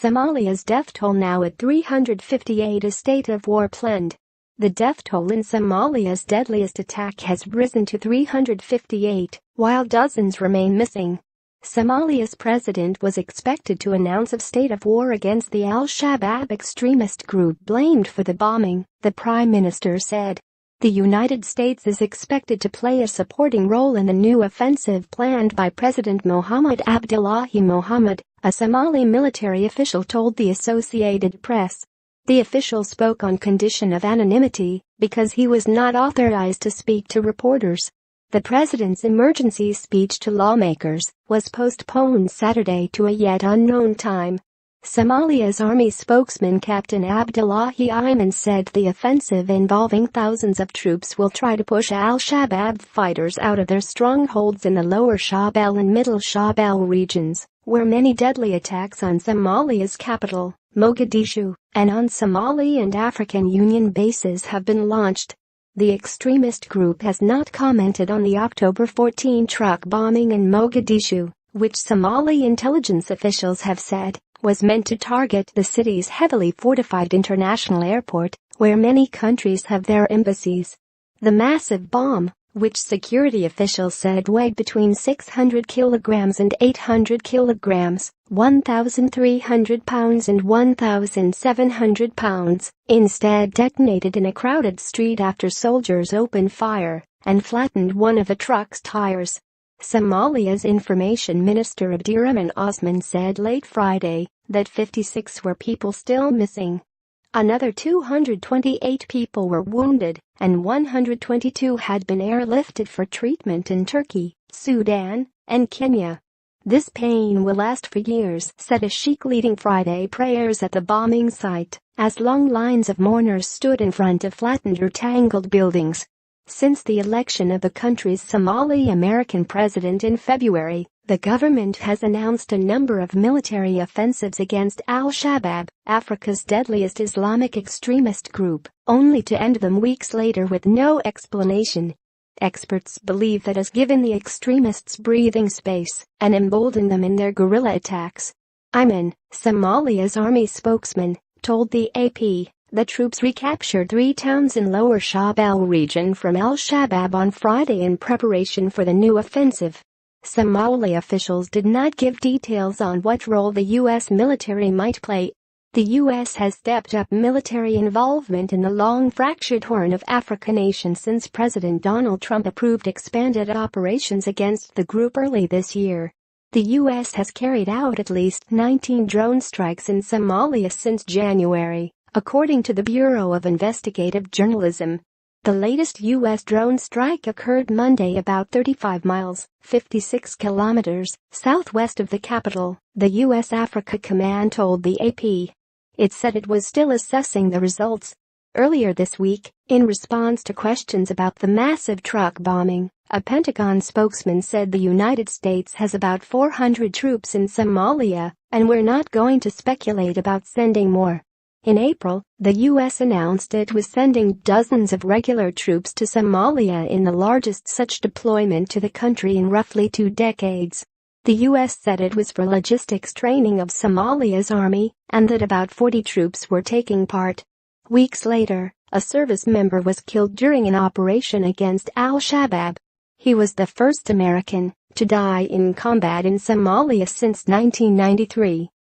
Somalia's death toll now at 358, a state of war planned. The death toll in Somalia's deadliest attack has risen to 358, while dozens remain missing. Somalia's president was expected to announce a state of war against the al-Shabab extremist group blamed for the bombing, the prime minister said. The United States is expected to play a supporting role in the new offensive planned by President Mohamed Abdullahi Mohamed, a Somali military official told the Associated Press. The official spoke on condition of anonymity because he was not authorized to speak to reporters. The president's emergency speech to lawmakers was postponed Saturday to a yet unknown time. Somalia's army spokesman Captain Abdullahi Ayman said the offensive involving thousands of troops will try to push al-Shabab fighters out of their strongholds in the lower Shabelle and middle Shabelle regions, where many deadly attacks on Somalia's capital, Mogadishu, and on Somali and African Union bases have been launched. The extremist group has not commented on the October 14 truck bombing in Mogadishu, which Somali intelligence officials have said was meant to target the city's heavily fortified international airport, where many countries have their embassies. The massive bomb, which security officials said weighed between 600 kilograms and 800 kilograms, 1,300 pounds and 1,700 pounds, instead detonated in a crowded street after soldiers opened fire and flattened one of the truck's tires. Somalia's information minister Abdirahman Osman said late Friday that 56 were people still missing. Another 228 people were wounded and 122 had been airlifted for treatment in Turkey, Sudan, and Kenya. This pain will last for years, said a sheikh leading Friday prayers at the bombing site, as long lines of mourners stood in front of flattened or tangled buildings. Since the election of the country's Somali-American president in February, the government has announced a number of military offensives against al-Shabab, Africa's deadliest Islamic extremist group, only to end them weeks later with no explanation. Experts believe that has given the extremists breathing space and emboldened them in their guerrilla attacks. Ayman, Somalia's army spokesman, told the AP. The troops recaptured 3 towns in Lower Shabelle region from al-Shabab on Friday in preparation for the new offensive. Somali officials did not give details on what role the U.S. military might play. The U.S. has stepped up military involvement in the long fractured Horn of Africa nation since President Donald Trump approved expanded operations against the group early this year. The U.S. has carried out at least 19 drone strikes in Somalia since January, according to the Bureau of Investigative Journalism. The latest U.S. drone strike occurred Monday about 35 miles, 56 kilometers, southwest of the capital, the U.S. Africa Command told the AP. It said it was still assessing the results. Earlier this week, in response to questions about the massive truck bombing, a Pentagon spokesman said the United States has about 400 troops in Somalia, and we're not going to speculate about sending more. In April, the U.S. announced it was sending dozens of regular troops to Somalia in the largest such deployment to the country in roughly 2 decades. The U.S. said it was for logistics training of Somalia's army and that about 40 troops were taking part. Weeks later, a service member was killed during an operation against al-Shabab. He was the first American to die in combat in Somalia since 1993.